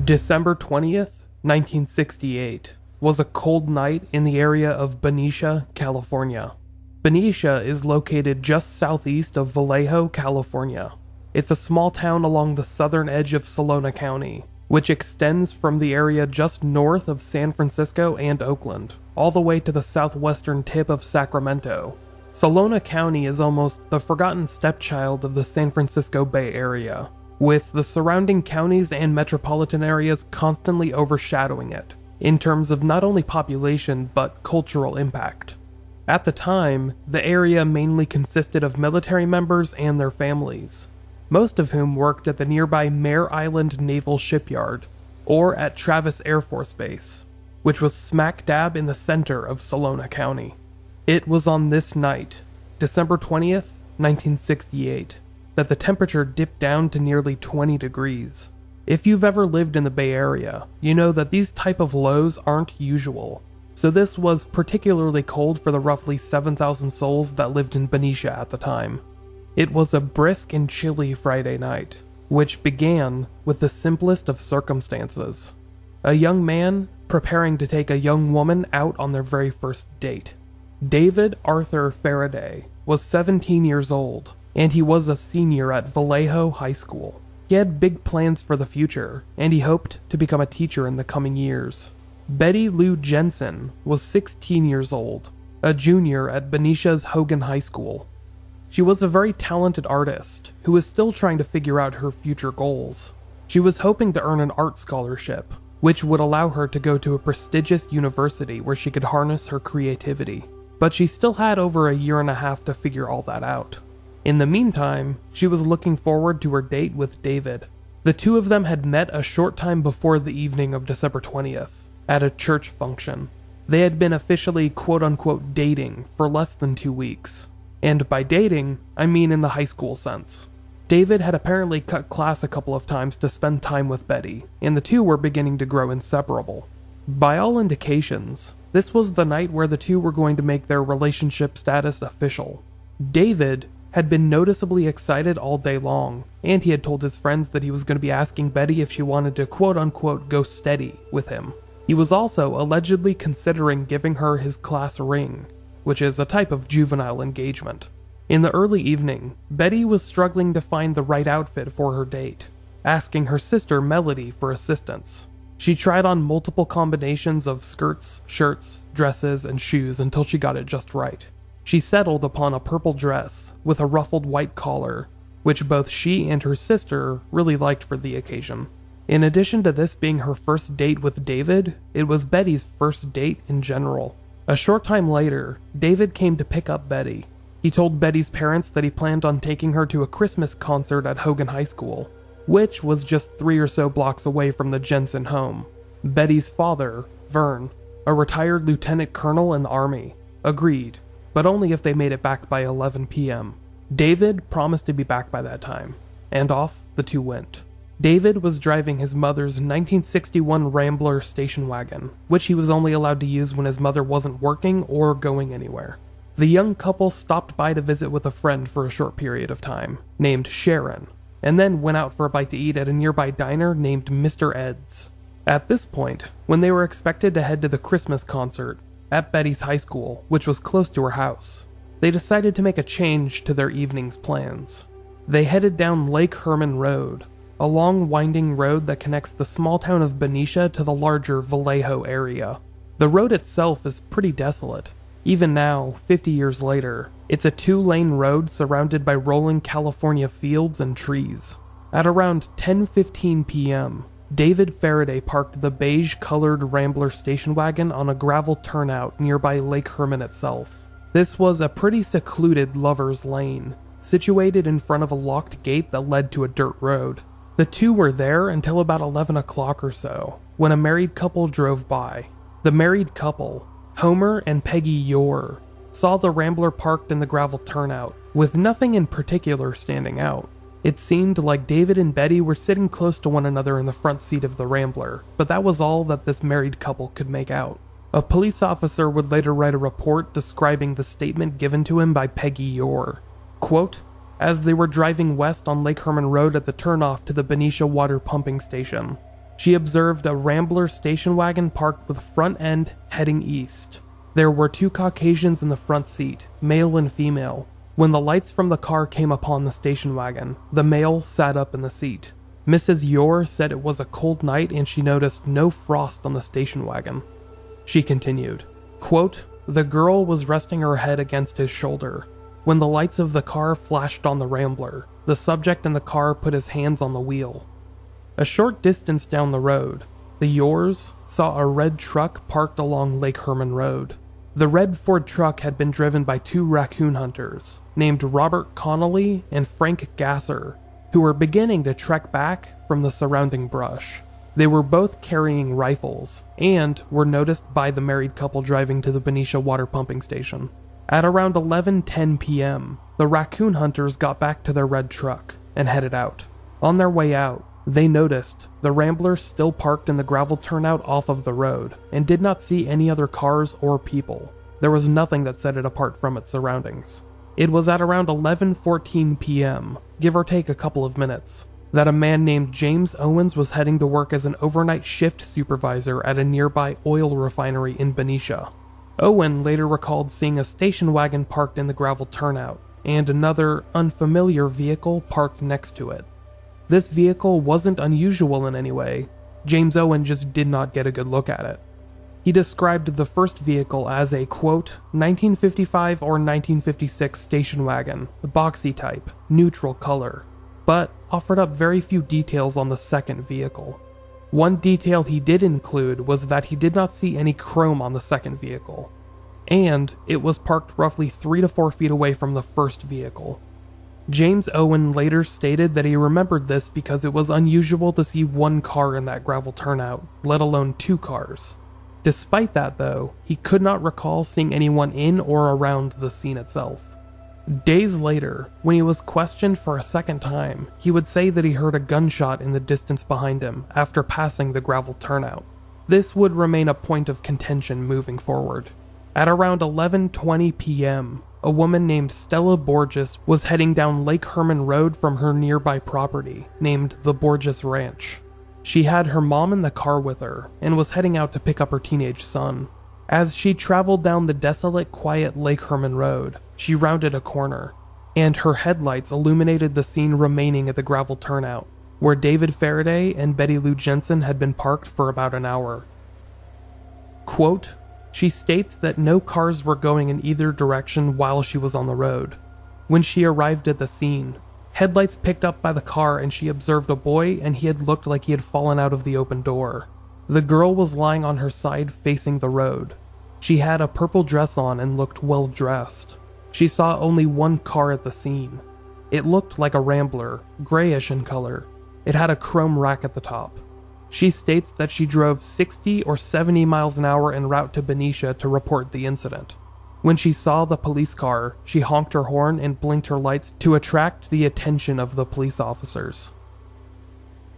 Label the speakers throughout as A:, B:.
A: December 20th, 1968, was a cold night in the area of Benicia, California. Benicia is located just southeast of Vallejo, California. It's a small town along the southern edge of Sonoma County, which extends from the area just north of San Francisco and Oakland, all the way to the southwestern tip of Sacramento. Sonoma County is almost the forgotten stepchild of the San Francisco Bay Area, with the surrounding counties and metropolitan areas constantly overshadowing it, in terms of not only population but cultural impact. At the time, the area mainly consisted of military members and their families, most of whom worked at the nearby Mare Island Naval Shipyard, or at Travis Air Force Base, which was smack dab in the center of Sonoma County. It was on this night, December 20th, 1968, that the temperature dipped down to nearly 20 degrees. If you've ever lived in the Bay Area, you know that these type of lows aren't usual, so this was particularly cold for the roughly 7,000 souls that lived in Benicia at the time. It was a brisk and chilly Friday night, which began with the simplest of circumstances. A young man preparing to take a young woman out on their very first date. David Arthur Faraday was 17 years old, and he was a senior at Vallejo High School. He had big plans for the future, and he hoped to become a teacher in the coming years. Betty Lou Jensen was 16 years old, a junior at Benicia's Hogan High School. She was a very talented artist who was still trying to figure out her future goals. She was hoping to earn an art scholarship, which would allow her to go to a prestigious university where she could harness her creativity. But she still had over a year and a half to figure all that out. In the meantime, she was looking forward to her date with David. The two of them had met a short time before the evening of December 20th, at a church function. They had been officially quote-unquote dating for less than 2 weeks. And by dating, I mean in the high school sense. David had apparently cut class a couple of times to spend time with Betty, and the two were beginning to grow inseparable. By all indications, this was the night where the two were going to make their relationship status official. David had been noticeably excited all day long, and he had told his friends that he was going to be asking Betty if she wanted to quote-unquote go steady with him. He was also allegedly considering giving her his class ring, which is a type of juvenile engagement. In the early evening, Betty was struggling to find the right outfit for her date, asking her sister Melody for assistance. She tried on multiple combinations of skirts, shirts, dresses, and shoes until she got it just right. She settled upon a purple dress with a ruffled white collar, which both she and her sister really liked for the occasion. In addition to this being her first date with David, it was Betty's first date in general. A short time later, David came to pick up Betty. He told Betty's parents that he planned on taking her to a Christmas concert at Hogan High School, which was just 3 or so blocks away from the Jensen home. Betty's father, Vern, a retired lieutenant colonel in the Army, agreed, but only if they made it back by 11 p.m. David promised to be back by that time, and off the two went. David was driving his mother's 1961 Rambler station wagon, which he was only allowed to use when his mother wasn't working or going anywhere. The young couple stopped by to visit with a friend for a short period of time, named Sharon, and then went out for a bite to eat at a nearby diner named Mr. Ed's. At this point, when they were expected to head to the Christmas concert at Betty's high school, which was close to her house, they decided to make a change to their evening's plans. They headed down Lake Herman Road, a long winding road that connects the small town of Benicia to the larger Vallejo area. The road itself is pretty desolate. Even now, 50 years later, it's a 2-lane road surrounded by rolling California fields and trees. At around 10:15 p.m., David Faraday parked the beige-colored Rambler station wagon on a gravel turnout nearby Lake Herman itself. This was a pretty secluded lover's lane, situated in front of a locked gate that led to a dirt road. The two were there until about 11 o'clock or so, when a married couple drove by. The married couple, Homer and Peggy Yore, saw the Rambler parked in the gravel turnout, with nothing in particular standing out. It seemed like David and Betty were sitting close to one another in the front seat of the Rambler, but that was all that this married couple could make out. A police officer would later write a report describing the statement given to him by Peggy Yore. Quote, as they were driving west on Lake Herman Road at the turnoff to the Benicia water pumping station, She observed a Rambler station wagon parked with front end heading east. There were 2 Caucasians in the front seat, male and female. When the lights from the car came upon the station wagon, the male sat up in the seat. Mrs. Yore said it was a cold night and she noticed no frost on the station wagon. She continued, quote, "The girl was resting her head against his shoulder. When the lights of the car flashed on the Rambler, the subject in the car put his hands on the wheel." A short distance down the road, the Yores saw a red truck parked along Lake Herman Road. The red Ford truck had been driven by 2 raccoon hunters, named Robert Connolly and Frank Gasser, who were beginning to trek back from the surrounding brush. They were both carrying rifles, and were noticed by the married couple driving to the Benicia water pumping station. At around 11:10 p.m., the raccoon hunters got back to their red truck and headed out. On their way out, they noticed the Rambler still parked in the gravel turnout off of the road, and did not see any other cars or people. There was nothing that set it apart from its surroundings. It was at around 11:14 p.m., give or take a couple of minutes, that a man named James Owens was heading to work as an overnight shift supervisor at a nearby oil refinery in Benicia. Owen later recalled seeing a station wagon parked in the gravel turnout, and another unfamiliar vehicle parked next to it. This vehicle wasn't unusual in any way. James Owen just did not get a good look at it. He described the first vehicle as a, quote, 1955 or 1956 station wagon, boxy type, neutral color, but offered up very few details on the second vehicle. One detail he did include was that he did not see any chrome on the second vehicle, and it was parked roughly 3 to 4 feet away from the first vehicle. James Owen later stated that he remembered this because it was unusual to see 1 car in that gravel turnout, let alone 2 cars. Despite that though, he could not recall seeing anyone in or around the scene itself. Days later, when he was questioned for a second time, he would say that he heard a gunshot in the distance behind him after passing the gravel turnout. This would remain a point of contention moving forward. At around 11:20 p.m., a woman named Stella Borges was heading down Lake Herman Road from her nearby property, named the Borges Ranch. She had her mom in the car with her, and was heading out to pick up her teenage son. As she traveled down the desolate, quiet Lake Herman Road, she rounded a corner, and her headlights illuminated the scene remaining at the gravel turnout, where David Faraday and Betty Lou Jensen had been parked for about an hour. Quote, she states that no cars were going in either direction while she was on the road. When she arrived at the scene, headlights picked up by the car and she observed a boy, and he had looked like he had fallen out of the open door. The girl was lying on her side facing the road. She had a purple dress on and looked well dressed. She saw only 1 car at the scene. It looked like a Rambler, grayish in color. It had a chrome rack at the top. She states that she drove 60 or 70 miles an hour en route to Benicia to report the incident. When she saw the police car, she honked her horn and blinked her lights to attract the attention of the police officers.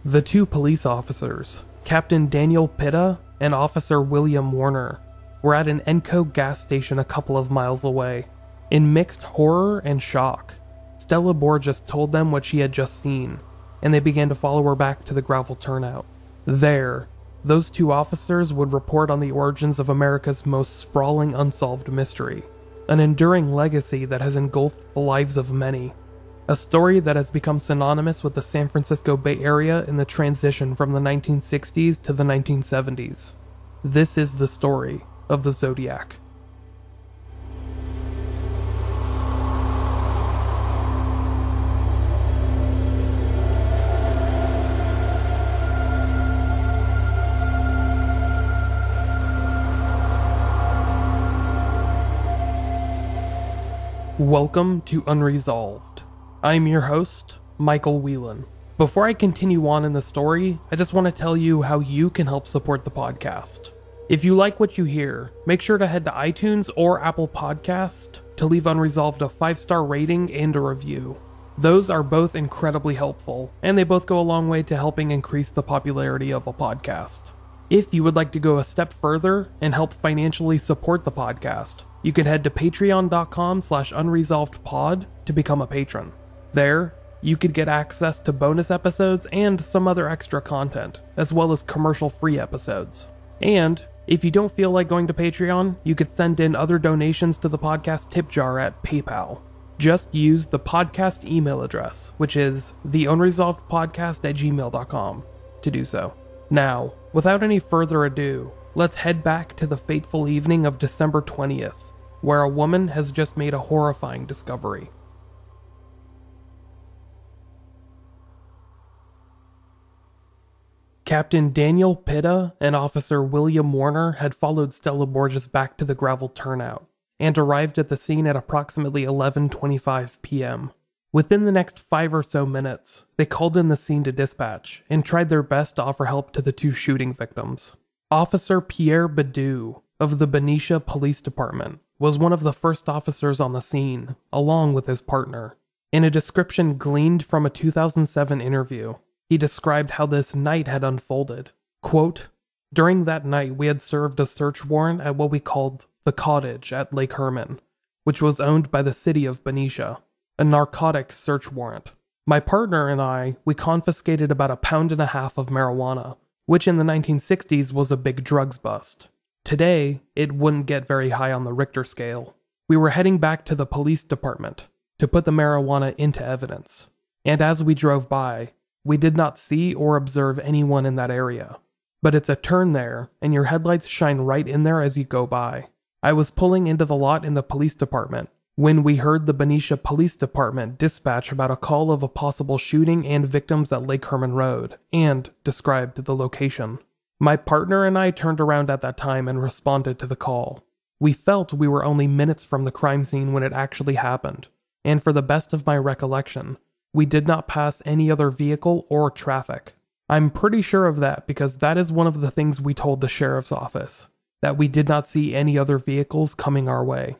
A: The 2 police officers, Captain Daniel Pitta and Officer William Warner, were at an Enco gas station a couple of miles away. In mixed horror and shock, Stella Borges told them what she had just seen, and they began to follow her back to the gravel turnout. There, those 2 officers would report on the origins of America's most sprawling unsolved mystery, an enduring legacy that has engulfed the lives of many, a story that has become synonymous with the San Francisco Bay Area in the transition from the 1960s to the 1970s. This is the story of the Zodiac. Welcome to Unresolved. I'm your host, Micheal Whelan. Before I continue on in the story, I just want to tell you how you can help support the podcast. If you like what you hear, make sure to head to iTunes or Apple Podcast to leave Unresolved a 5-star rating and a review. Those are both incredibly helpful, and they both go a long way to helping increase the popularity of a podcast. If you would like to go a step further and help financially support the podcast, you can head to patreon.com/unresolvedpod to become a patron. There, You could get access to bonus episodes and some other extra content, as well as commercial-free episodes. And if you don't feel like going to Patreon, you could send in other donations to the podcast tip jar at PayPal. Just use the podcast email address, which is theunresolvedpodcast@gmail.com, to do so. Now, without any further ado, let's head back to the fateful evening of December 20th, where a woman has just made a horrifying discovery. Captain Daniel Pitta and Officer William Warner had followed Stella Borges back to the gravel turnout, and arrived at the scene at approximately 11:25 p.m. Within the next 5 or so minutes, they called in the scene to dispatch and tried their best to offer help to the 2 shooting victims. Officer Pierre Badu of the Benicia Police Department was one of the first officers on the scene, along with his partner. In a description gleaned from a 2007 interview, he described how this night had unfolded. Quote, "During that night, we had served a search warrant at what we called the cottage at Lake Herman, which was owned by the city of Benicia, a narcotics search warrant. My partner and we confiscated about 1.5 pounds of marijuana, which in the 1960s was a big drugs bust. Today, it wouldn't get very high on the Richter scale. We were heading back to the police department to put the marijuana into evidence, and as we drove by, we did not see or observe anyone in that area. But it's a turn there, and your headlights shine right in there as you go by. I was pulling into the lot in the police department when we heard the Benicia Police Department dispatch about a call of a possible shooting and victims at Lake Herman Road, and described the location. My partner and I turned around at that time and responded to the call. We felt we were only minutes from the crime scene when it actually happened, and for the best of my recollection, we did not pass any other vehicle or traffic. I'm pretty sure of that because that is one of the things we told the sheriff's office, that we did not see any other vehicles coming our way."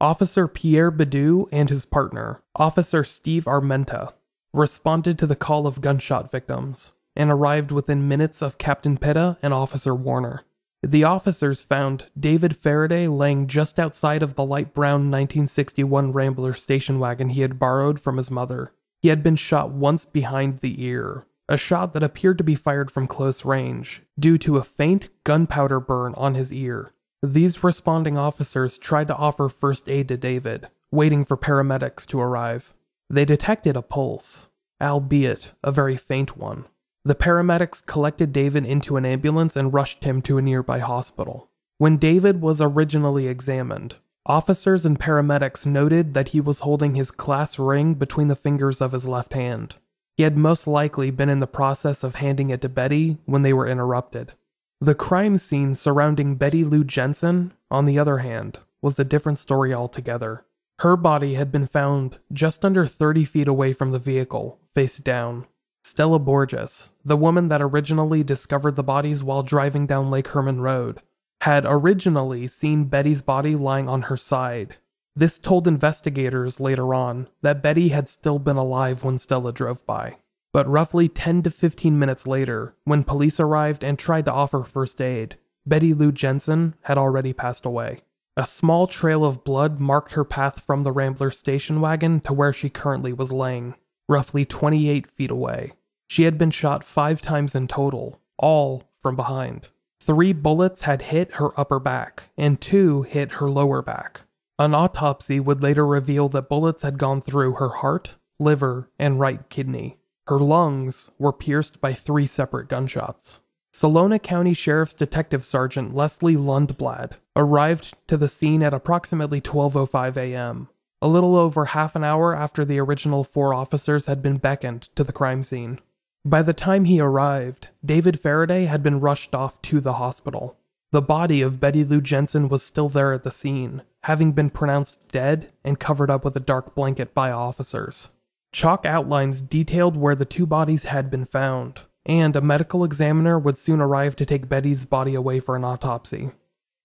A: Officer Pierre Badu and his partner, Officer Steve Armenta, responded to the call of gunshot victims and arrived within minutes of Captain Pitta and Officer Warner. The officers found David Faraday laying just outside of the light brown 1961 Rambler station wagon he had borrowed from his mother. He had been shot once behind the ear, a shot that appeared to be fired from close range, due to a faint gunpowder burn on his ear. These responding officers tried to offer first aid to David, waiting for paramedics to arrive. They detected a pulse, albeit a very faint one. The paramedics collected David into an ambulance and rushed him to a nearby hospital. When David was originally examined, officers and paramedics noted that he was holding his class ring between the fingers of his left hand. He had most likely been in the process of handing it to Betty when they were interrupted. The crime scene surrounding Betty Lou Jensen, on the other hand, was a different story altogether. Her body had been found just under 30 feet away from the vehicle, face down. Stella Borges, the woman that originally discovered the bodies while driving down Lake Herman Road, had originally seen Betty's body lying on her side. This told investigators later on that Betty had still been alive when Stella drove by. But roughly 10 to 15 minutes later, when police arrived and tried to offer first aid, Betty Lou Jensen had already passed away. A small trail of blood marked her path from the Rambler station wagon to where she currently was laying, roughly 28 feet away. She had been shot 5 times in total, all from behind. 3 bullets had hit her upper back, and 2 hit her lower back. An autopsy would later reveal that bullets had gone through her heart, liver, and right kidney. Her lungs were pierced by 3 separate gunshots. Salona County Sheriff's Detective Sergeant Leslie Lundblad arrived to the scene at approximately 12:05 a.m., a little over half an hour after the original 4 officers had been beckoned to the crime scene. By the time he arrived, David Faraday had been rushed off to the hospital. The body of Betty Lou Jensen was still there at the scene, having been pronounced dead and covered up with a dark blanket by officers. Chalk outlines detailed where the 2 bodies had been found, and a medical examiner would soon arrive to take Betty's body away for an autopsy.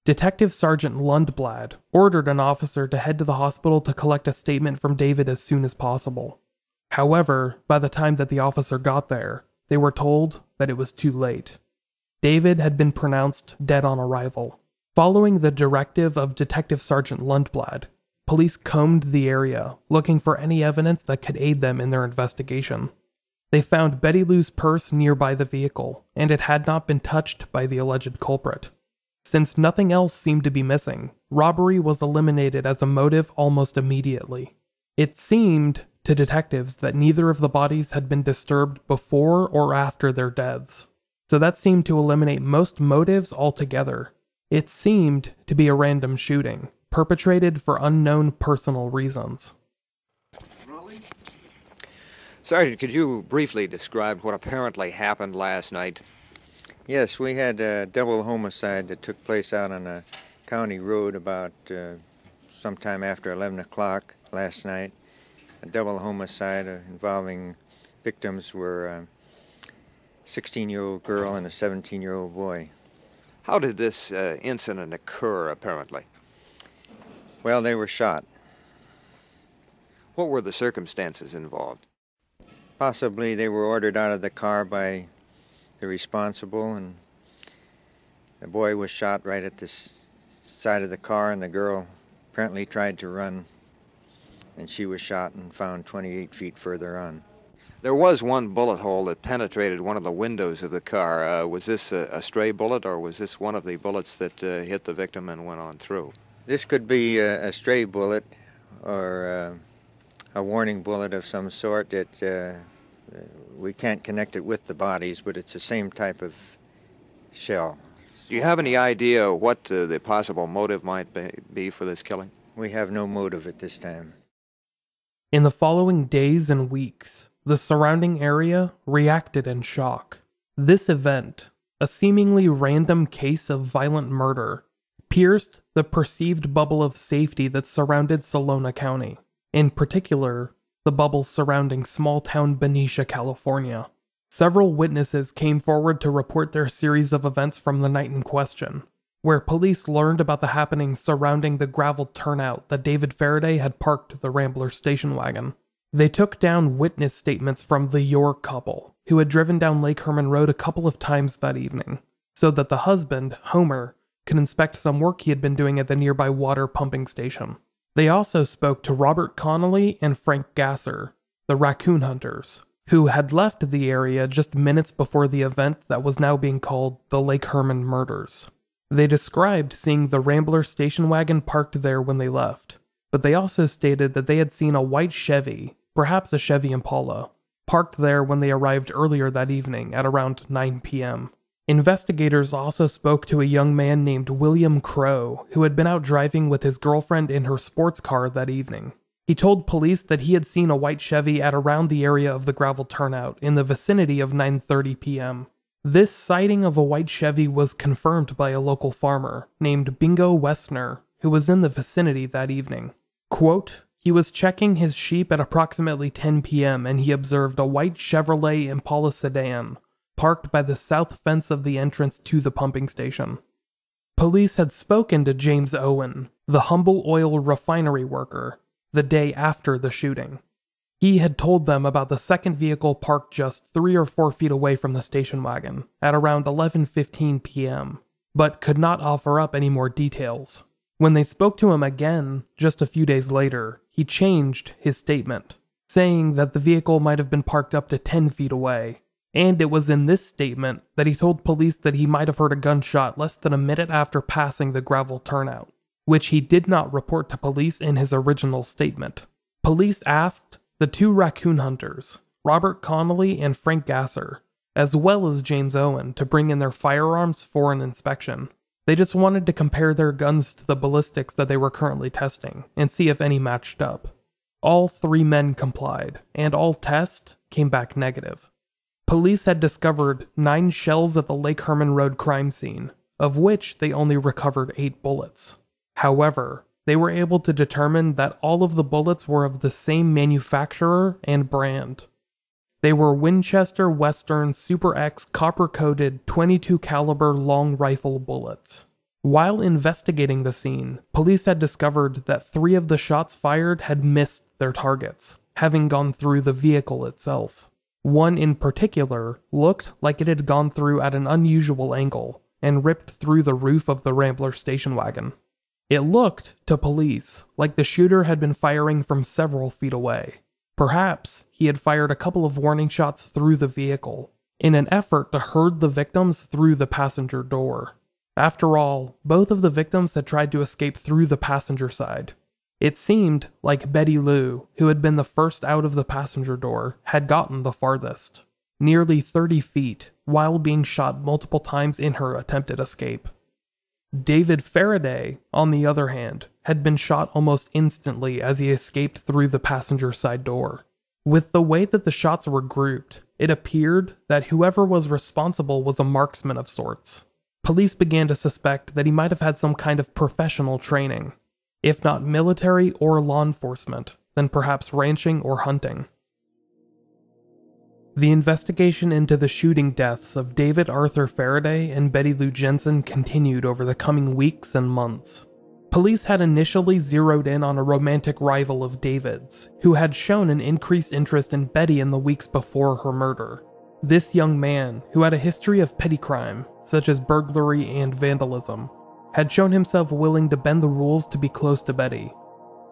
A: Detective Sergeant Lundblad ordered an officer to head to the hospital to collect a statement from David as soon as possible. However, by the time that the officer got there, they were told that it was too late. David had been pronounced dead on arrival. Following the directive of Detective Sergeant Lundblad, police combed the area, looking for any evidence that could aid them in their investigation. They found Betty Lou's purse nearby the vehicle, and it had not been touched by the alleged culprit. Since nothing else seemed to be missing, robbery was eliminated as a motive almost immediately. It seemed to detectives that neither of the bodies had been disturbed before or after their deaths, so that seemed to eliminate most motives altogether. It seemed to be a random shooting, perpetrated for unknown personal reasons.
B: Sergeant, could you briefly describe what apparently happened last night?
C: Yes, we had a double homicide that took place out on a county road about sometime after 11 o'clock last night. A double homicide involving victims were a 16-year-old girl and a 17-year-old boy.
B: How did this incident occur, apparently?
C: Well, they were shot.
B: What were the circumstances involved?
C: Possibly they were ordered out of the car by the responsible, and the boy was shot right at the side of the car, and the girl apparently tried to run, and she was shot and found 28 feet further on.
B: There was one bullet hole that penetrated one of the windows of the car. Was this a stray bullet, or was this one of the bullets that hit the victim and went on through?
C: This could be a stray bullet or a warning bullet of some sort that we can't connect it with the bodies, but it's the same type of shell.
B: Do you have any idea what the possible motive might be for this killing?
C: We have no motive at this time.
A: In the following days and weeks, the surrounding area reacted in shock. This event, a seemingly random case of violent murder, pierced the perceived bubble of safety that surrounded Salona County. In particular, the bubble surrounding small-town Benicia, California. Several witnesses came forward to report their series of events from the night in question, where police learned about the happenings surrounding the gravel turnout that David Faraday had parked the Rambler station wagon. They took down witness statements from the York couple, who had driven down Lake Herman Road a couple of times that evening, so that the husband, Homer, could inspect some work he had been doing at the nearby water pumping station. They also spoke to Robert Connolly and Frank Gasser, the raccoon hunters, who had left the area just minutes before the event that was now being called the Lake Herman murders. They described seeing the Rambler station wagon parked there when they left, but they also stated that they had seen a white Chevy, perhaps a Chevy Impala, parked there when they arrived earlier that evening at around 9 p.m. Investigators also spoke to a young man named William Crow, who had been out driving with his girlfriend in her sports car that evening. He told police that he had seen a white Chevy at around the area of the gravel turnout in the vicinity of 9:30 p.m. This sighting of a white Chevy was confirmed by a local farmer named Bingo Westner, who was in the vicinity that evening. Quote, he was checking his sheep at approximately 10 p.m. and he observed a white Chevrolet Impala sedan parked by the south fence of the entrance to the pumping station. Police had spoken to James Owen, the Humble Oil refinery worker, the day after the shooting. He had told them about the second vehicle parked just 3 or 4 feet away from the station wagon at around 11:15 p.m., but could not offer up any more details. When they spoke to him again, just a few days later, he changed his statement, saying that the vehicle might have been parked up to 10 feet away. And it was in this statement that he told police that he might have heard a gunshot less than a minute after passing the gravel turnout, which he did not report to police in his original statement. Police asked the 2 raccoon hunters, Robert Connolly and Frank Gasser, as well as James Owen, to bring in their firearms for an inspection. They just wanted to compare their guns to the ballistics that they were currently testing and see if any matched up. All 3 men complied, and all tests came back negative. Police had discovered 9 shells at the Lake Herman Road crime scene, of which they only recovered 8 bullets. However, they were able to determine that all of the bullets were of the same manufacturer and brand. They were Winchester Western Super X copper-coated .22 caliber long rifle bullets. While investigating the scene, police had discovered that 3 of the shots fired had missed their targets, having gone through the vehicle itself. One in particular looked like it had gone through at an unusual angle and ripped through the roof of the Rambler station wagon. It looked, to police, like the shooter had been firing from several feet away. Perhaps he had fired a couple of warning shots through the vehicle, in an effort to herd the victims through the passenger door. After all, both of the victims had tried to escape through the passenger side. It seemed like Betty Lou, who had been the first out of the passenger door, had gotten the farthest, nearly 30 feet, while being shot multiple times in her attempted escape. David Faraday, on the other hand, had been shot almost instantly as he escaped through the passenger side door. With the way that the shots were grouped, it appeared that whoever was responsible was a marksman of sorts. Police began to suspect that he might have had some kind of professional training. If not military or law enforcement, then perhaps ranching or hunting. The investigation into the shooting deaths of David Arthur Faraday and Betty Lou Jensen continued over the coming weeks and months. Police had initially zeroed in on a romantic rival of David's, who had shown an increased interest in Betty in the weeks before her murder. This young man, who had a history of petty crime, such as burglary and vandalism, had shown himself willing to bend the rules to be close to Betty,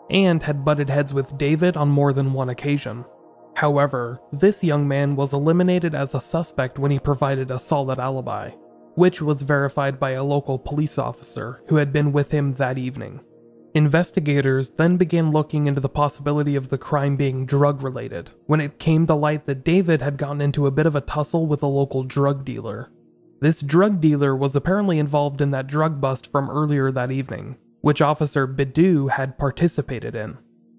A: and had butted heads with David on more than one occasion. However, this young man was eliminated as a suspect when he provided a solid alibi, which was verified by a local police officer who had been with him that evening. Investigators then began looking into the possibility of the crime being drug-related, when it came to light that David had gotten into a bit of a tussle with a local drug dealer. This drug dealer was apparently involved in that drug bust from earlier that evening, which Officer Bidu had participated in.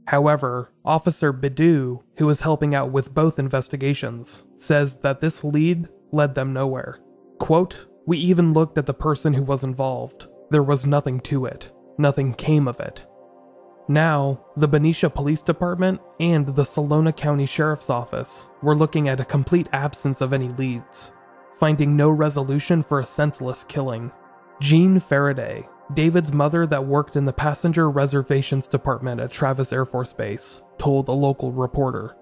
A: However, Officer Bidu, who was helping out with both investigations, says that this lead led them nowhere. Quote, "We even looked at the person who was involved. There was nothing to it. Nothing came of it." Now, the Benicia Police Department and the Salona County Sheriff's Office were looking at a complete absence of any leads, finding no resolution for a senseless killing. Jean Faraday, David's mother that worked in the passenger reservations department at Travis Air Force Base, told a local reporter,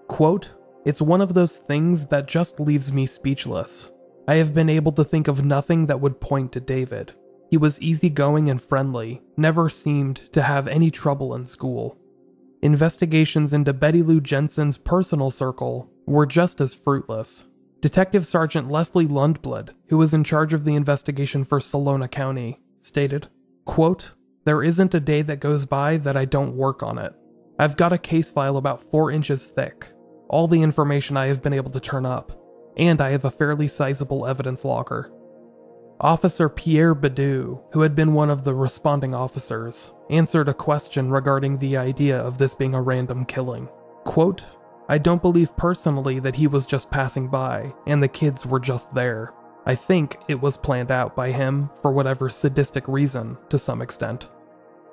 A: quote, "It's one of those things that just leaves me speechless. I have been able to think of nothing that would point to David. He was easygoing and friendly, never seemed to have any trouble in school." Investigations into Betty Lou Jensen's personal circle were just as fruitless. Detective Sergeant Leslie Lundblad, who was in charge of the investigation for Salona County, stated, quote, "There isn't a day that goes by that I don't work on it. I've got a case file about 4 inches thick, all the information I have been able to turn up, and I have a fairly sizable evidence locker." Officer Pierre Bidu, who had been one of the responding officers, answered a question regarding the idea of this being a random killing. Quote, "I don't believe personally that he was just passing by, and the kids were just there. I think it was planned out by him for whatever sadistic reason, to some extent."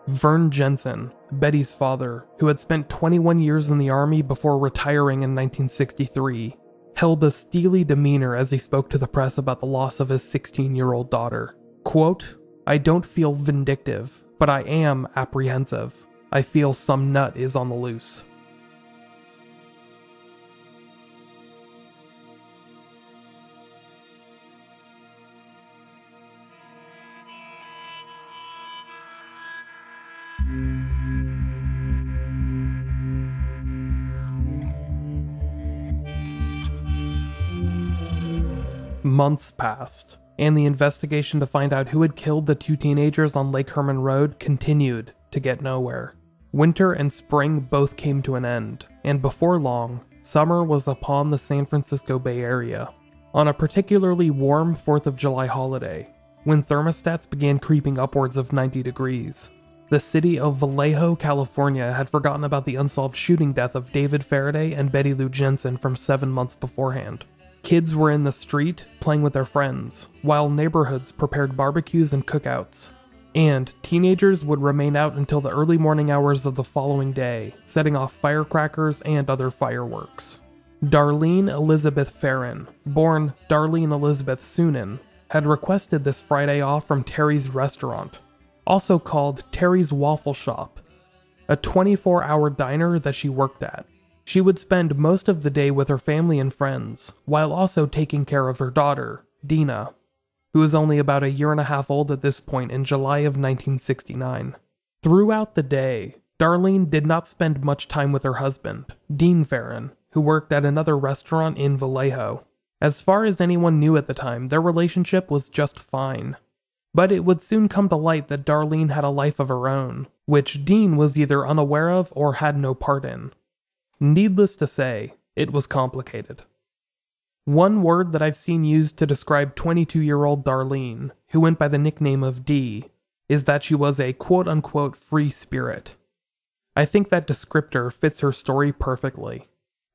A: Vern Jensen, Betty's father, who had spent 21 years in the Army before retiring in 1963, held a steely demeanor as he spoke to the press about the loss of his 16-year-old daughter. Quote, "I don't feel vindictive, but I am apprehensive. I feel some nut is on the loose." Months passed, and the investigation to find out who had killed the 2 teenagers on Lake Herman Road continued to get nowhere. Winter and spring both came to an end, and before long, summer was upon the San Francisco Bay Area. On a particularly warm 4th of July holiday, when thermostats began creeping upwards of 90 degrees, the city of Vallejo, California had forgotten about the unsolved shooting death of David Faraday and Betty Lou Jensen from 7 months beforehand. Kids were in the street, playing with their friends, while neighborhoods prepared barbecues and cookouts. And teenagers would remain out until the early morning hours of the following day, setting off firecrackers and other fireworks. Darlene Elizabeth Ferrin, born Darlene Elizabeth Sunin, had requested this Friday off from Terry's Restaurant, also called Terry's Waffle Shop, a 24-hour diner that she worked at. She would spend most of the day with her family and friends, while also taking care of her daughter, Dina. who was only about a year and a half old at this point in July of 1969. Throughout the day, Darlene did not spend much time with her husband, Dean Ferrin, who worked at another restaurant in Vallejo. As far as anyone knew at the time, their relationship was just fine. But it would soon come to light that Darlene had a life of her own, which Dean was either unaware of or had no part in. Needless to say, it was complicated. One word that I've seen used to describe 22-year-old Darlene, who went by the nickname of Dee, is that she was a quote-unquote free spirit. I think that descriptor fits her story perfectly.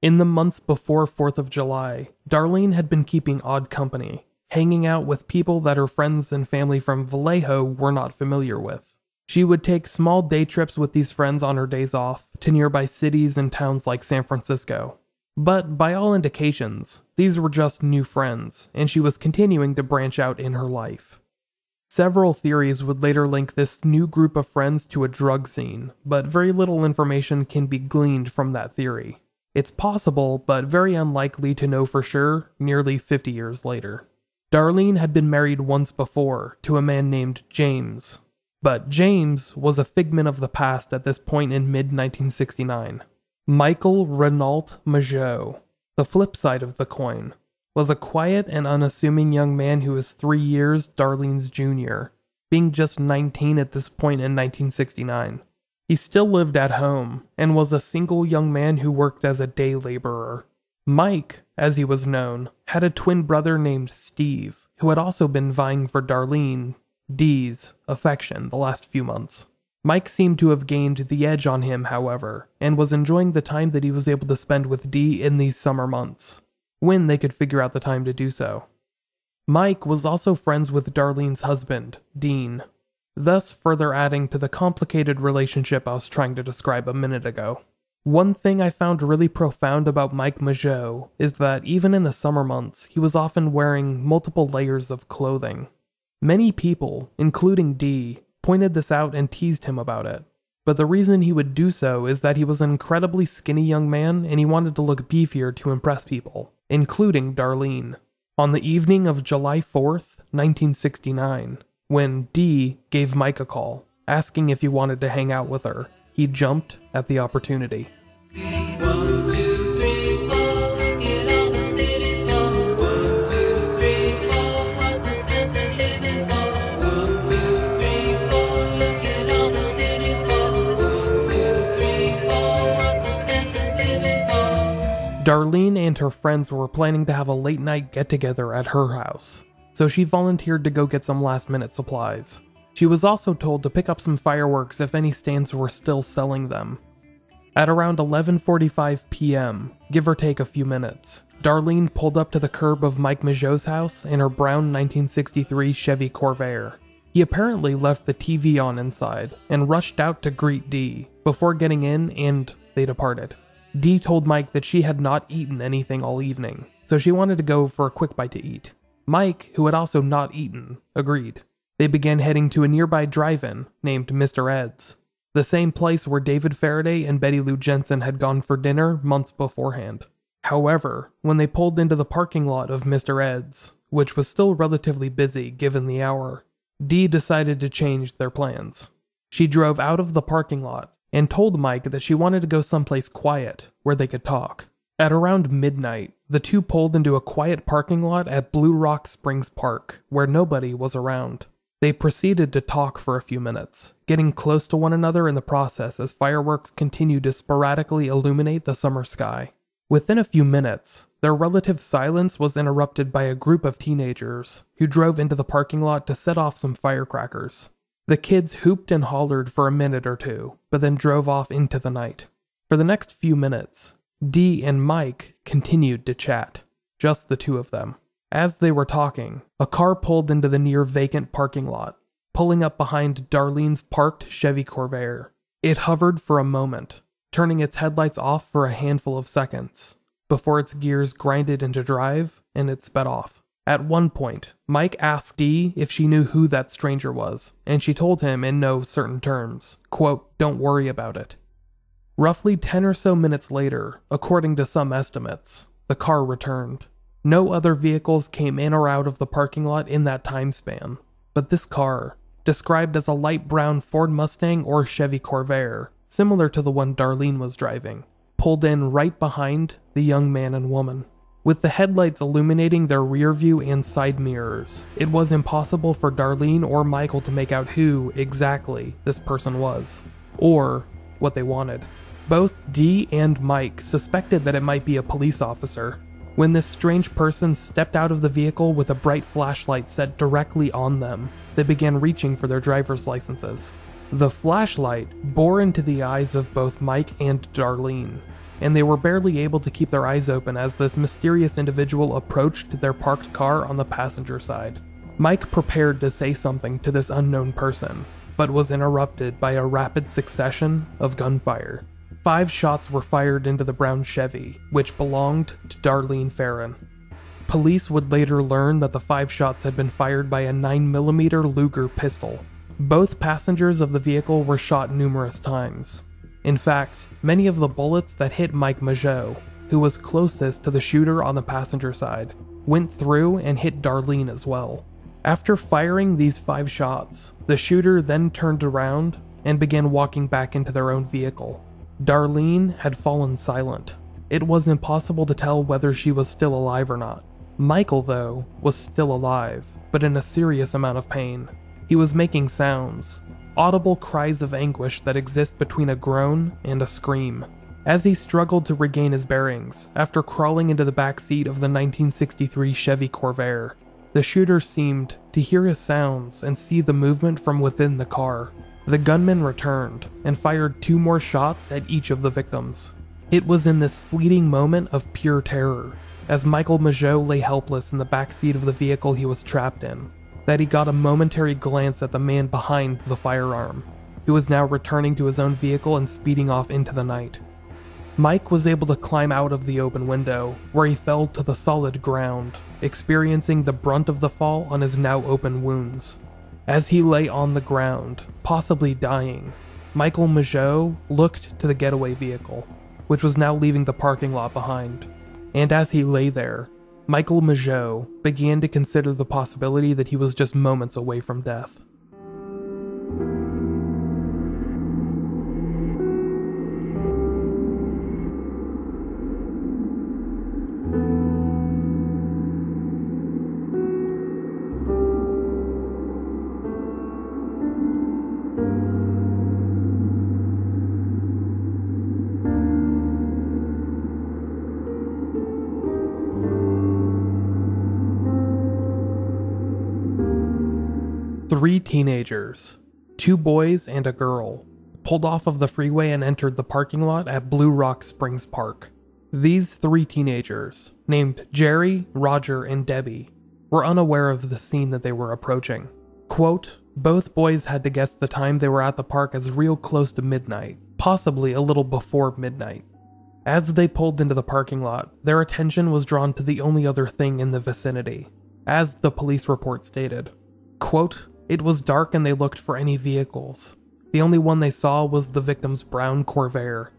A: In the months before 4th of July, Darlene had been keeping odd company, hanging out with people that her friends and family from Vallejo were not familiar with. She would take small day trips with these friends on her days off to nearby cities and towns like San Francisco. But by all indications, these were just new friends, and she was continuing to branch out in her life. Several theories would later link this new group of friends to a drug scene, but very little information can be gleaned from that theory. It's possible, but very unlikely to know for sure nearly 50 years later. Darlene had been married once before to a man named James, but James was a figment of the past at this point in mid-1969. Micheal Whelan Mageau, the flip side of the coin, was a quiet and unassuming young man who was 3 years Darlene's junior, being just 19 at this point in 1969. He still lived at home, and was a single young man who worked as a day laborer. Mike, as he was known, had a twin brother named Steve, who had also been vying for Darlene, Dee's, affection the last few months. Mike seemed to have gained the edge on him, however, and was enjoying the time that he was able to spend with Dee in these summer months, when they could figure out the time to do so. Mike was also friends with Darlene's husband, Dean, thus further adding to the complicated relationship I was trying to describe a minute ago. One thing I found really profound about Mike Mageau is that even in the summer months, he was often wearing multiple layers of clothing. Many people, including Dee, pointed this out and teased him about it, but the reason he would do so is that he was an incredibly skinny young man and he wanted to look beefier to impress people, including Darlene. On the evening of July 4th, 1969, when Dee gave Mike a call, asking if he wanted to hang out with her, he jumped at the opportunity. Darlene and her friends were planning to have a late-night get-together at her house, so she volunteered to go get some last-minute supplies. She was also told to pick up some fireworks if any stands were still selling them. At around 11:45 p.m., give or take a few minutes, Darlene pulled up to the curb of Mike Mageau's house in her brown 1963 Chevy Corvair. He apparently left the TV on inside and rushed out to greet Dee before getting in, and they departed. Dee told Mike that she had not eaten anything all evening, so she wanted to go for a quick bite to eat. Mike, who had also not eaten, agreed. They began heading to a nearby drive-in named Mr. Ed's, the same place where David Faraday and Betty Lou Jensen had gone for dinner months beforehand. However, when they pulled into the parking lot of Mr. Ed's, which was still relatively busy given the hour, Dee decided to change their plans. She drove out of the parking lot and told Mike that she wanted to go someplace quiet where they could talk. At around midnight, the two pulled into a quiet parking lot at Blue Rock Springs Park, where nobody was around. They proceeded to talk for a few minutes, getting close to one another in the process as fireworks continued to sporadically illuminate the summer sky. Within a few minutes, their relative silence was interrupted by a group of teenagers who drove into the parking lot to set off some firecrackers. The kids hooped and hollered for a minute or two, but then drove off into the night. For the next few minutes, Dee and Mike continued to chat, just the two of them. As they were talking, a car pulled into the near vacant parking lot, pulling up behind Darlene's parked Chevy Corvair. It hovered for a moment, turning its headlights off for a handful of seconds, before its gears grinded into drive and it sped off. At one point, Mike asked Dee if she knew who that stranger was, and she told him in no certain terms, quote, "Don't worry about it." Roughly 10 or so minutes later, according to some estimates, the car returned. No other vehicles came in or out of the parking lot in that time span, but this car, described as a light brown Ford Mustang or Chevy Corvair, similar to the one Darlene was driving, pulled in right behind the young man and woman. With the headlights illuminating their rear view and side mirrors, it was impossible for Darlene or Micheal to make out who exactly this person was, or what they wanted. Both Dee and Mike suspected that it might be a police officer, when this strange person stepped out of the vehicle with a bright flashlight set directly on them. They began reaching for their driver's licenses. The flashlight bore into the eyes of both Mike and Darlene, and they were barely able to keep their eyes open as this mysterious individual approached their parked car on the passenger side. Mike prepared to say something to this unknown person, but was interrupted by a rapid succession of gunfire. 5 shots were fired into the brown Chevy, which belonged to Darlene Ferrin. Police would later learn that the 5 shots had been fired by a 9mm Luger pistol. Both passengers of the vehicle were shot numerous times. In fact, many of the bullets that hit Mike Mageau, who was closest to the shooter on the passenger side, went through and hit Darlene as well. After firing these 5 shots, the shooter then turned around and began walking back into their own vehicle. Darlene had fallen silent. It was impossible to tell whether she was still alive or not. Micheal, though, was still alive, but in a serious amount of pain. He was making sounds, audible cries of anguish that exist between a groan and a scream. As he struggled to regain his bearings after crawling into the back seat of the 1963 Chevy Corvair, the shooter seemed to hear his sounds and see the movement from within the car. The gunman returned and fired 2 more shots at each of the victims. It was in this fleeting moment of pure terror, as Micheal Mageau lay helpless in the back seat of the vehicle he was trapped in, that he got a momentary glance at the man behind the firearm, who was now returning to his own vehicle and speeding off into the night. Mike was able to climb out of the open window, where he fell to the solid ground, experiencing the brunt of the fall on his now open wounds. As he lay on the ground, possibly dying, Micheal Mageau looked to the getaway vehicle, which was now leaving the parking lot behind. And as he lay there, Micheal Mageau began to consider the possibility that he was just moments away from death. Three teenagers, 2 boys and a girl, pulled off of the freeway and entered the parking lot at Blue Rock Springs Park. These 3 teenagers, named Jerry, Roger, and Debbie, were unaware of the scene that they were approaching. Quote, both boys had to guess the time they were at the park as real close to midnight, possibly a little before midnight. As they pulled into the parking lot, their attention was drawn to the only other thing in the vicinity, as the police report stated. Quote, it was dark and they looked for any vehicles. The only one they saw was the victim's brown Corvair.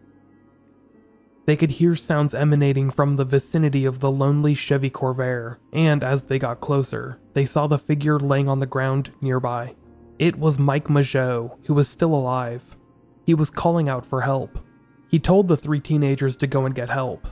A: They could hear sounds emanating from the vicinity of the lonely Chevy Corvair, and as they got closer, they saw the figure laying on the ground nearby. It was Mike Mageau, who was still alive. He was calling out for help. He told the 3 teenagers to go and get help.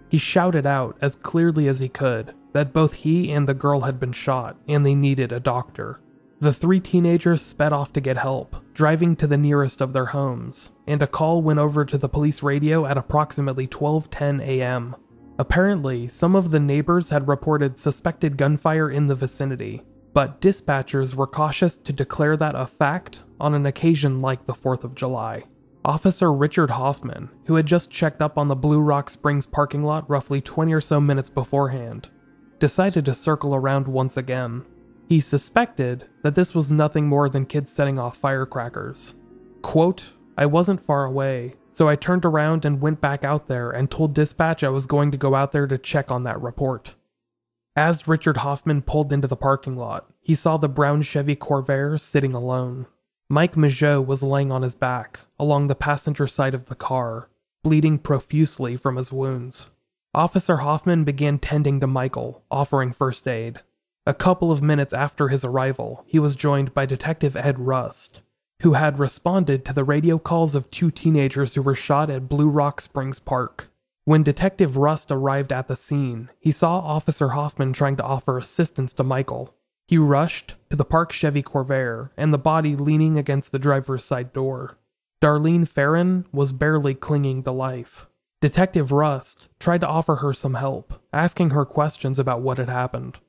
A: He shouted out as clearly as he could that both he and the girl had been shot and they needed a doctor. The 3 teenagers sped off to get help, driving to the nearest of their homes, and a call went over to the police radio at approximately 12:10 a.m. Apparently, some of the neighbors had reported suspected gunfire in the vicinity, but dispatchers were cautious to declare that a fact on an occasion like the 4th of July. Officer Richard Hoffman, who had just checked up on the Blue Rock Springs parking lot roughly 20 or so minutes beforehand, decided to circle around once again. He suspected that this was nothing more than kids setting off firecrackers. Quote, I wasn't far away, so I turned around and went back out there and told dispatch I was going to go out there to check on that report. As Richard Hoffman pulled into the parking lot, he saw the brown Chevy Corvair sitting alone. Mike Mageau was laying on his back, along the passenger side of the car, bleeding profusely from his wounds. Officer Hoffman began tending to Micheal, offering first aid. A couple of minutes after his arrival, he was joined by Detective Ed Rust, who had responded to the radio calls of 2 teenagers who were shot at Blue Rock Springs Park. When Detective Rust arrived at the scene, he saw Officer Hoffman trying to offer assistance to Micheal. He rushed to the park Chevy Corvair and the body leaning against the driver's side door. Darlene Ferrin was barely clinging to life. Detective Rust tried to offer her some help, asking her questions about what had happened.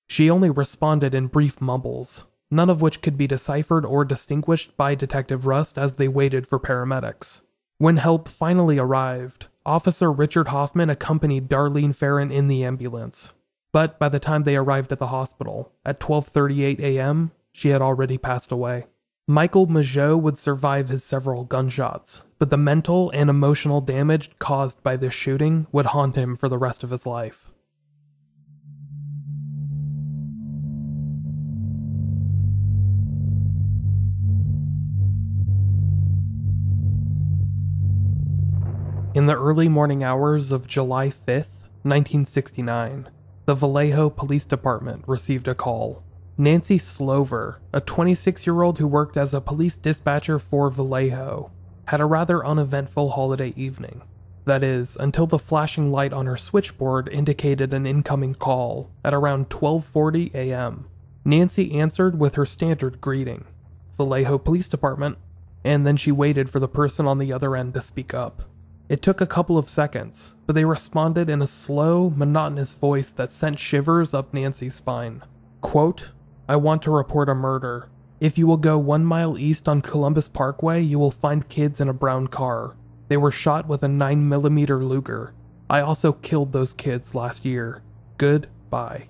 A: She only responded in brief mumbles, none of which could be deciphered or distinguished by Detective Rust as they waited for paramedics. When help finally arrived, Officer Richard Hoffman accompanied Darlene Ferrin in the ambulance. But by the time they arrived at the hospital, at 12:38 a.m., she had already passed away. Micheal Mageau would survive his several gunshots, but the mental and emotional damage caused by this shooting would haunt him for the rest of his life. In the early morning hours of July 5th, 1969, the Vallejo Police Department received a call. Nancy Slover, a 26-year-old who worked as a police dispatcher for Vallejo, had a rather uneventful holiday evening. That is, until the flashing light on her switchboard indicated an incoming call at around 12:40 a.m. Nancy answered with her standard greeting, "Vallejo Police Department," and then she waited for the person on the other end to speak up. It took a couple of seconds, but they responded in a slow, monotonous voice that sent shivers up Nancy's spine. Quote, "I want to report a murder. If you will go 1 mile east on Columbus Parkway, you will find kids in a brown car. They were shot with a 9mm Luger. I also killed those kids last year. Goodbye."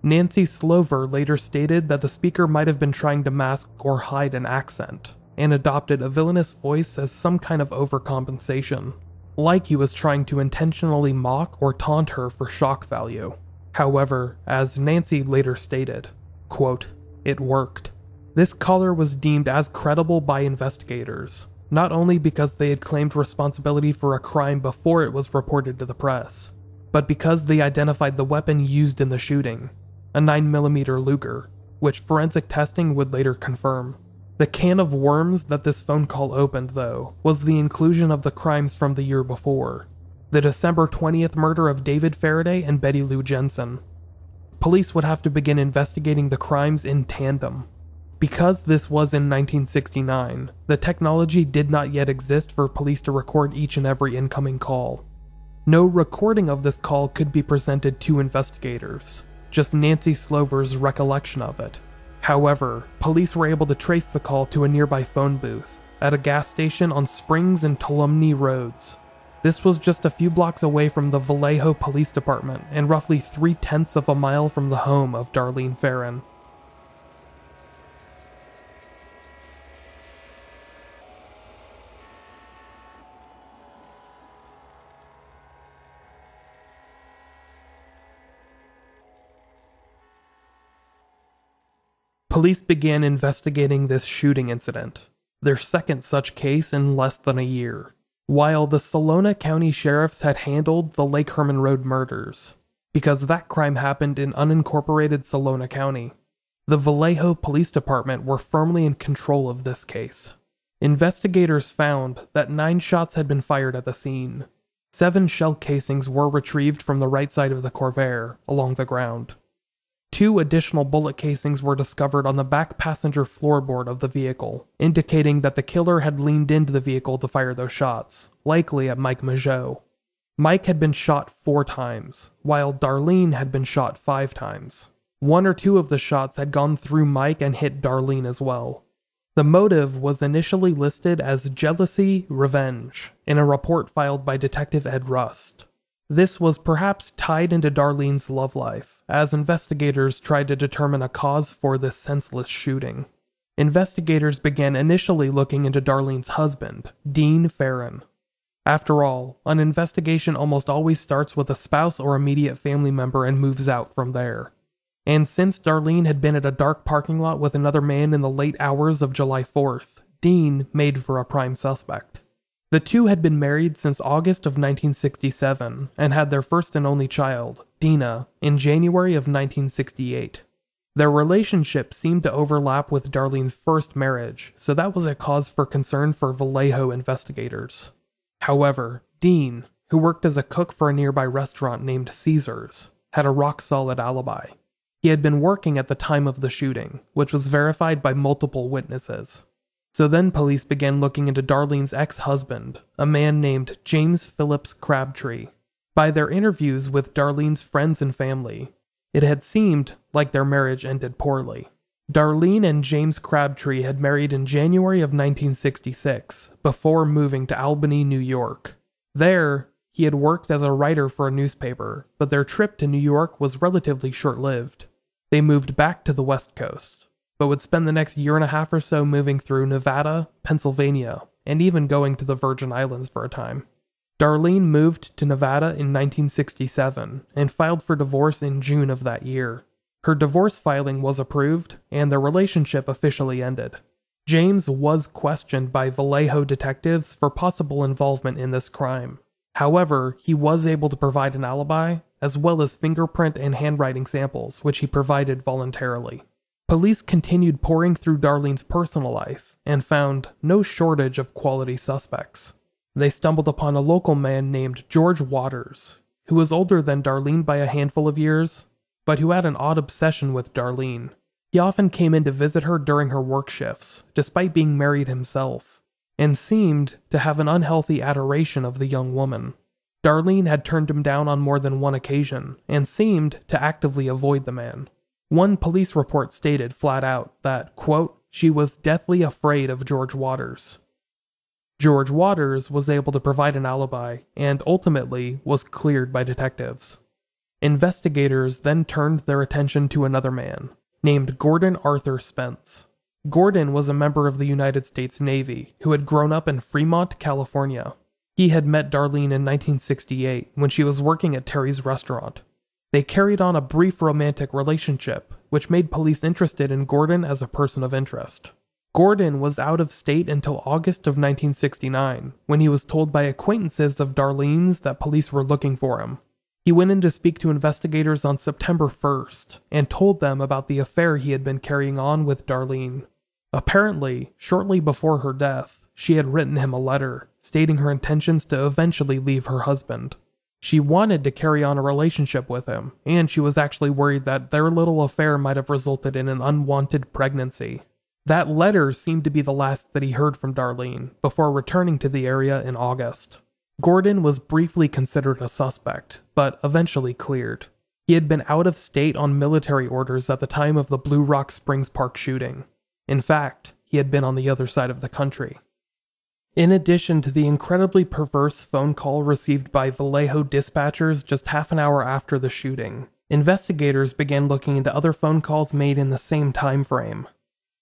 A: Nancy Slover later stated that the speaker might have been trying to mask or hide an accent, and adopted a villainous voice as some kind of overcompensation, like he was trying to intentionally mock or taunt her for shock value. However, as Nancy later stated, quote, "It worked." This caller was deemed as credible by investigators, not only because they had claimed responsibility for a crime before it was reported to the press, but because they identified the weapon used in the shooting, a 9mm Luger, which forensic testing would later confirm. The can of worms that this phone call opened, though, was the inclusion of the crimes from the year before, the December 20th murder of David Faraday and Betty Lou Jensen. Police would have to begin investigating the crimes in tandem. Because this was in 1969, the technology did not yet exist for police to record each and every incoming call. No recording of this call could be presented to investigators, just Nancy Slover's recollection of it. However, police were able to trace the call to a nearby phone booth at a gas station on Springs and Tuolumne Roads. This was just a few blocks away from the Vallejo Police Department and roughly 3/10 of a mile from the home of Darlene Ferrin. Police began investigating this shooting incident, their second such case in less than a year, while the Salona County sheriffs had handled the Lake Herman Road murders, because that crime happened in unincorporated Salona County. The Vallejo Police Department were firmly in control of this case. Investigators found that 9 shots had been fired at the scene. 7 shell casings were retrieved from the right side of the Corvair, along the ground. 2 additional bullet casings were discovered on the back passenger floorboard of the vehicle, indicating that the killer had leaned into the vehicle to fire those shots, likely at Mike Mageau. Mike had been shot 4 times, while Darlene had been shot 5 times. 1 or 2 of the shots had gone through Mike and hit Darlene as well. The motive was initially listed as jealousy, revenge, in a report filed by Detective Ed Rust. This was perhaps tied into Darlene's love life, as investigators tried to determine a cause for this senseless shooting. Investigators began initially looking into Darlene's husband, Dean Ferrin. After all, an investigation almost always starts with a spouse or immediate family member and moves out from there. And since Darlene had been at a dark parking lot with another man in the late hours of July 4th, Dean made for a prime suspect. The two had been married since August of 1967 and had their first and only child, Dina, in January of 1968. Their relationship seemed to overlap with Darlene's first marriage, so that was a cause for concern for Vallejo investigators. However, Dean, who worked as a cook for a nearby restaurant named Caesar's, had a rock-solid alibi. He had been working at the time of the shooting, which was verified by multiple witnesses. So then police began looking into Darlene's ex-husband, a man named James Phillips Crabtree. By their interviews with Darlene's friends and family, it had seemed like their marriage ended poorly. Darlene and James Crabtree had married in January of 1966, before moving to Albany, New York. There, he had worked as a writer for a newspaper, but their trip to New York was relatively short-lived. They moved back to the West Coast, but would spend the next year and a half or so moving through Nevada, Pennsylvania, and even going to the Virgin Islands for a time. Darlene moved to Nevada in 1967 and filed for divorce in June of that year. Her divorce filing was approved, and their relationship officially ended. James was questioned by Vallejo detectives for possible involvement in this crime. However, he was able to provide an alibi, as well as fingerprint and handwriting samples, which he provided voluntarily. Police continued poring through Darlene's personal life and found no shortage of quality suspects. They stumbled upon a local man named George Waters, who was older than Darlene by a handful of years, but who had an odd obsession with Darlene. He often came in to visit her during her work shifts, despite being married himself, and seemed to have an unhealthy adoration of the young woman. Darlene had turned him down on more than one occasion, and seemed to actively avoid the man. One police report stated flat out that, quote, she was deathly afraid of George Waters. George Waters was able to provide an alibi, and ultimately was cleared by detectives. Investigators then turned their attention to another man, named Gordon Arthur Spence. Gordon was a member of the United States Navy who had grown up in Fremont, California. He had met Darlene in 1968 when she was working at Terry's restaurant. They carried on a brief romantic relationship, which made police interested in Gordon as a person of interest. Gordon was out of state until August of 1969, when he was told by acquaintances of Darlene's that police were looking for him. He went in to speak to investigators on September 1st, and told them about the affair he had been carrying on with Darlene. Apparently, shortly before her death, she had written him a letter, stating her intentions to eventually leave her husband. She wanted to carry on a relationship with him, and she was actually worried that their little affair might have resulted in an unwanted pregnancy. That letter seemed to be the last that he heard from Darlene, before returning to the area in August. Gordon was briefly considered a suspect, but eventually cleared. He had been out of state on military orders at the time of the Blue Rock Springs Park shooting. In fact, he had been on the other side of the country. In addition to the incredibly perverse phone call received by Vallejo dispatchers just half an hour after the shooting, investigators began looking into other phone calls made in the same time frame.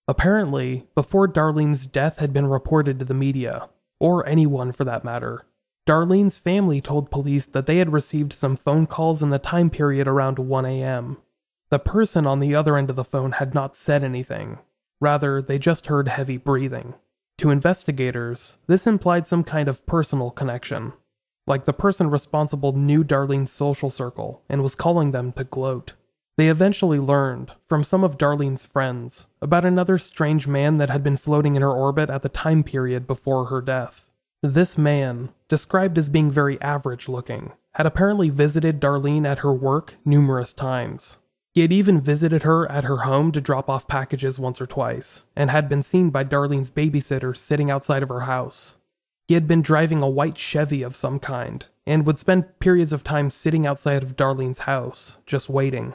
A: Apparently, before Darlene's death had been reported to the media, or anyone for that matter, Darlene's family told police that they had received some phone calls in the time period around 1 a.m. The person on the other end of the phone had not said anything. Rather, they just heard heavy breathing. To investigators, this implied some kind of personal connection. Like the person responsible knew Darlene's social circle and was calling them to gloat. They eventually learned, from some of Darlene's friends, about another strange man that had been floating in her orbit at the time period before her death. This man, described as being very average-looking, had apparently visited Darlene at her work numerous times. He had even visited her at her home to drop off packages once or twice, and had been seen by Darlene's babysitter sitting outside of her house. He had been driving a white Chevy of some kind, and would spend periods of time sitting outside of Darlene's house, just waiting.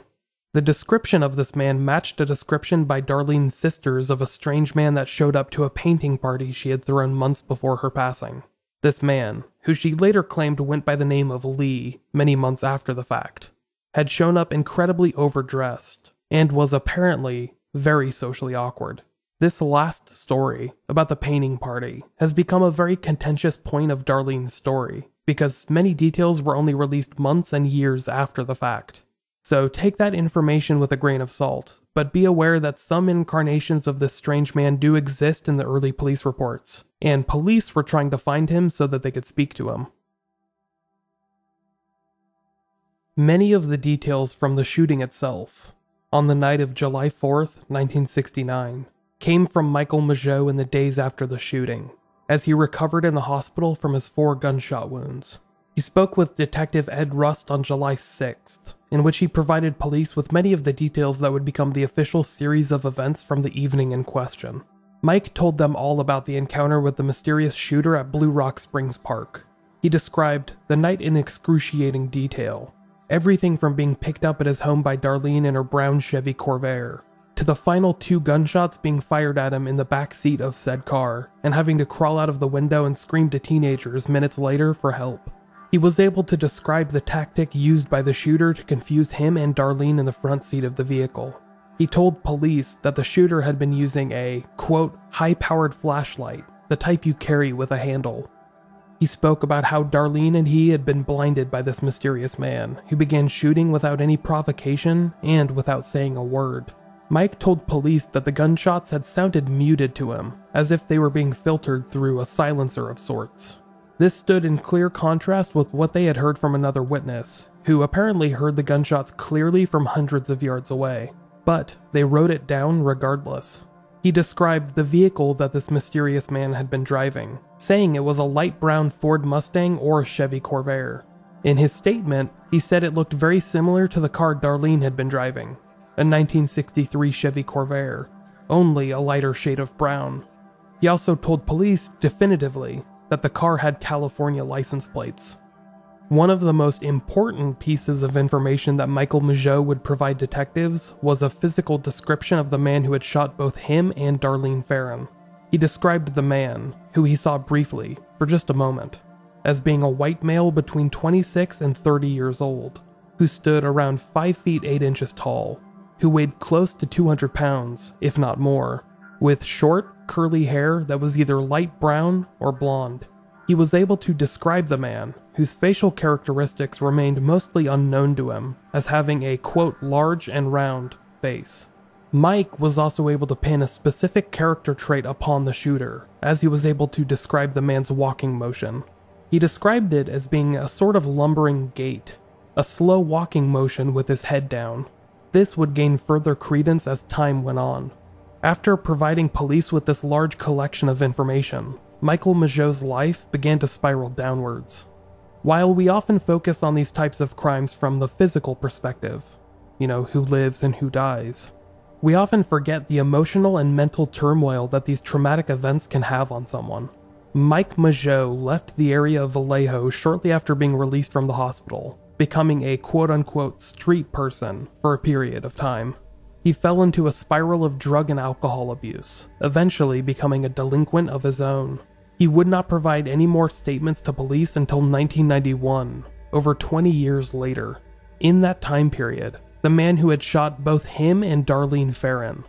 A: The description of this man matched a description by Darlene's sisters of a strange man that showed up to a painting party she had thrown months before her passing. This man, who she later claimed went by the name of Lee many months after the fact, had shown up incredibly overdressed, and was apparently very socially awkward. This last story, about the painting party, has become a very contentious point of Darlene's story, because many details were only released months and years after the fact. So take that information with a grain of salt, but be aware that some incarnations of this strange man do exist in the early police reports, and police were trying to find him so that they could speak to him. Many of the details from the shooting itself, on the night of July 4th, 1969, came from Micheal Mageau in the days after the shooting, as he recovered in the hospital from his 4 gunshot wounds. He spoke with Detective Ed Rust on July 6th, in which he provided police with many of the details that would become the official series of events from the evening in question. Mike told them all about the encounter with the mysterious shooter at Blue Rock Springs Park. He described the night in excruciating detail, everything from being picked up at his home by Darlene in her brown Chevy Corvair, to the final 2 gunshots being fired at him in the back seat of said car, and having to crawl out of the window and scream to teenagers minutes later for help. He was able to describe the tactic used by the shooter to confuse him and Darlene in the front seat of the vehicle. He told police that the shooter had been using a, quote, high-powered flashlight, the type you carry with a handle. He spoke about how Darlene and he had been blinded by this mysterious man, who began shooting without any provocation and without saying a word. Mike told police that the gunshots had sounded muted to him, as if they were being filtered through a silencer of sorts. This stood in clear contrast with what they had heard from another witness, who apparently heard the gunshots clearly from hundreds of yards away, but they wrote it down regardless. He described the vehicle that this mysterious man had been driving, saying it was a light brown Ford Mustang or a Chevy Corvair. In his statement, he said it looked very similar to the car Darlene had been driving, a 1963 Chevy Corvair, only a lighter shade of brown. He also told police definitively that the car had California license plates. One of the most important pieces of information that Micheal Mageau would provide detectives was a physical description of the man who had shot both him and Darlene Ferrin. He described the man, who he saw briefly, for just a moment, as being a white male between 26 and 30 years old, who stood around 5 feet 8 inches tall, who weighed close to 200 pounds, if not more, with short, curly hair that was either light brown or blonde. He was able to describe the man, whose facial characteristics remained mostly unknown to him, as having a, quote, large and round face. Mike was also able to pin a specific character trait upon the shooter, as he was able to describe the man's walking motion. He described it as being a sort of lumbering gait, a slow walking motion with his head down. This would gain further credence as time went on. After providing police with this large collection of information, Micheal Mageau's life began to spiral downwards. While we often focus on these types of crimes from the physical perspective, who lives and who dies, we often forget the emotional and mental turmoil that these traumatic events can have on someone. Mike Mageau left the area of Vallejo shortly after being released from the hospital, becoming a quote-unquote street person for a period of time. He fell into a spiral of drug and alcohol abuse, eventually becoming a delinquent of his own. He would not provide any more statements to police until 1991, over 20 years later. In that time period, the man who had shot both him and Darlene Ferrin,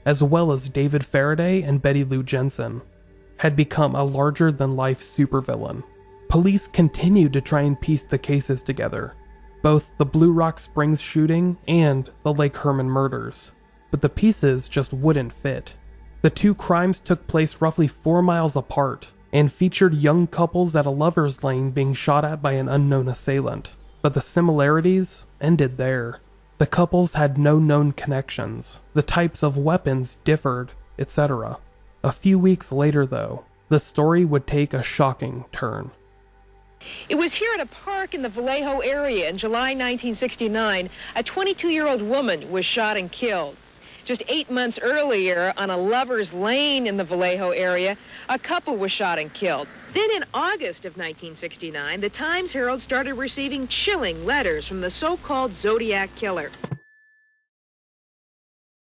A: as well as David Faraday and Betty Lou Jensen, had become a larger-than-life supervillain. Police continued to try and piece the cases together, both the Blue Rock Springs shooting and the Lake Herman murders, but the pieces just wouldn't fit. The 2 crimes took place roughly 4 miles apart, and featured young couples at a lover's lane being shot at by an unknown assailant, but the similarities ended there. The couples had no known connections, the types of weapons differed, etc. A few weeks later, though, the story would take a shocking turn.
D: It was here at a park in the Vallejo area in July 1969, a 22-year-old woman was shot and killed. Just 8 months earlier, on a lover's lane in the Vallejo area, a couple was shot and killed. Then in August of 1969, the Times-Herald started receiving chilling letters from the so-called Zodiac killer.